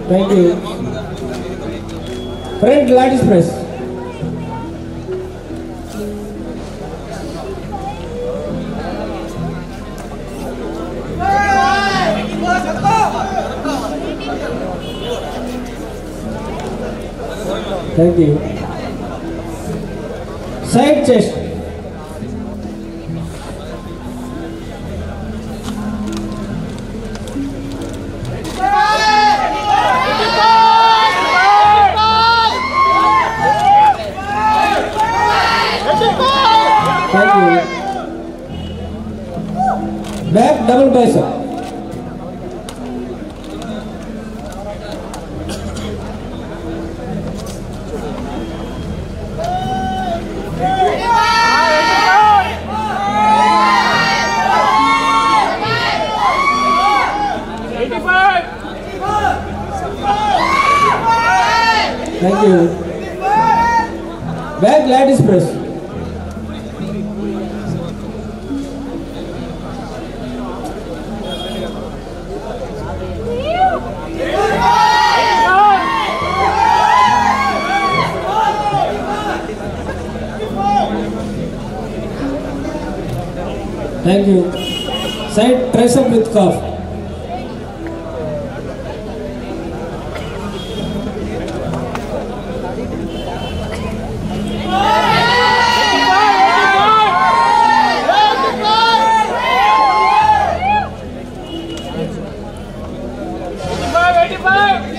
Thank you. Front ladies press. Thank you. Side chest. Thank you. Back double bicep. Thank you. Back ladies press. Thank you. Side tricep with calf.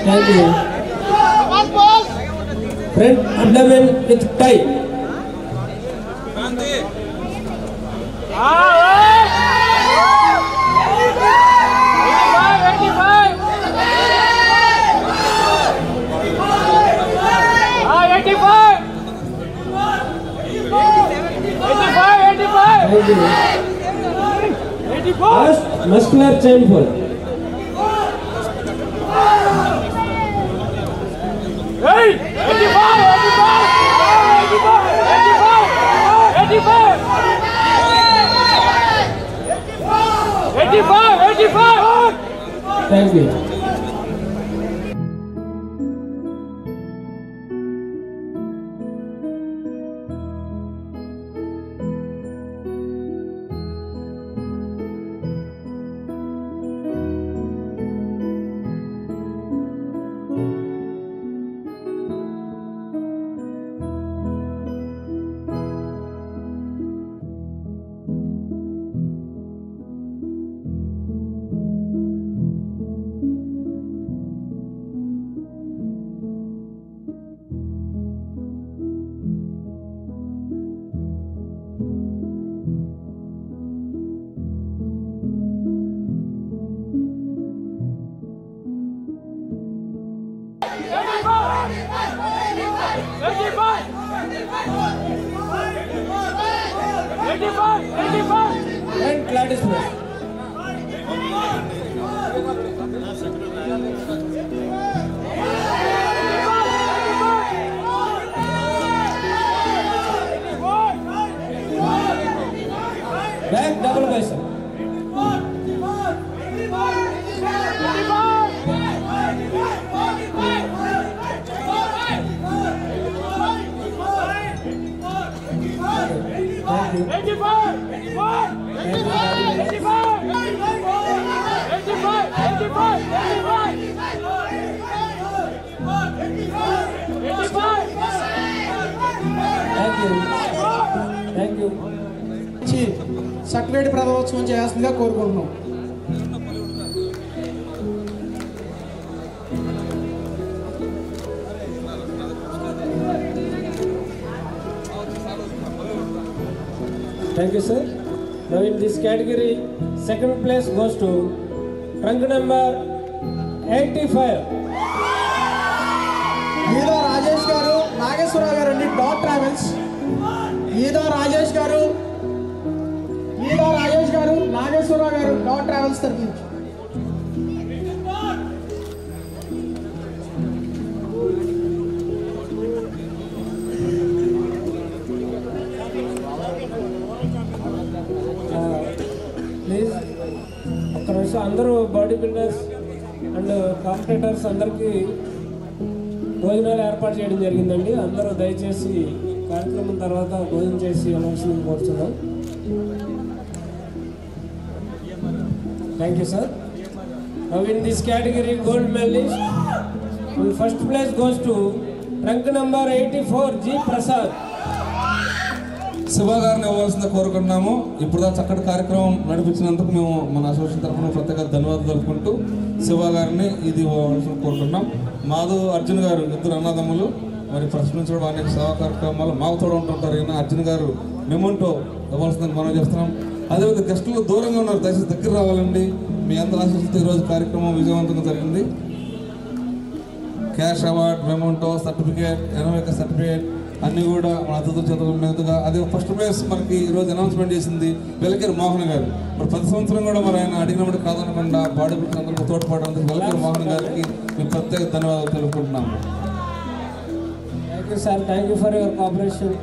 Thank you. Front abdomen with tie. Thank you. First muscular chain pull. Hey! 85! Thank you. And Gladys press. Back double bicep. Thank you. 85! Thank you. Certificate ప్రదానోత్సవం చేయాల్సిందిగా కోరుకుంటున్నాం. Thank you, sir. Now in this category, second place goes to trunk number 85. ఈదో Rajesh గారు, నాగేశ్వరరావు గారు అండి, dot travels. ఈదో Rajesh గారు, నాగేశ్వరరావు గారు, dot travels తరఫు నుంచి. Please, ఒక్క నిమిషం అందరూ బాడీ బిల్డర్స్ అండ్ కాంపిటేటర్స్ అందరికీ భోజనాలు ఏర్పాటు చేయడం జరిగిందండి. అందరూ దయచేసి కార్యక్రమం తర్వాత భోజనం చేసి వెళ్ళవలసింది కోరుతున్నాం. Thank you sir. Now in this category gold medalist, first place goes to trunk number 84 G Prasad. Shiva గారిని ఇవ్వాల్సిందే కోరుకుంటున్నాము. ఇప్పుడు చక్కటి కార్యక్రమం నడిపించినందుకు మేము మన అసోసియేషన్ తరఫున ప్రత్యేక ధన్యవాదాలు తెలుపుకుంటూ శివ గారిని ఇది ఇవ్వాల్సిన కోరుకుంటున్నాం. మాధవ్ అర్జున్ గారు ఇద్దరు అన్నదమ్ములు. మరి ఫస్ట్ నుంచి కూడా అనేక సేవా కార్యక్రమాలు మాకు తోడు ఉంటుంటారు. ఈయన అర్జున్ గారు మెమోంటో ఇవ్వాల్సిందని మనం చేస్తున్నాం. అదేవిధంగా గెస్టులు దూరంగా ఉన్నారు, దయచేసి దగ్గర రావాలండి. మీ అందరి ఆశిస్తూ ఈరోజు కార్యక్రమం విజయవంతంగా జరిగింది. Cash award, memento, certificate, 80 certificate అన్నీ కూడా మన అతిథుల చేతుల మీదుగా. అదే ఫస్ట్ ప్లేస్ మనకి ఈరోజు అనౌన్స్మెంట్ చేసింది వెలకేరు మోహన్ గారు. మరి ప్రతి సంవత్సరం కూడా మరి ఆయన అడిగినప్పుడు కాదనకుండా బాడీ బిల్డర్స్ అందరికీ తోడ్పడడానికి వెలకేరు మోహన్ గారికి మేము ప్రత్యేక ధన్యవాదాలు తెలుపుకుంటున్నాము. Thank you sir. Thank you for your cooperation.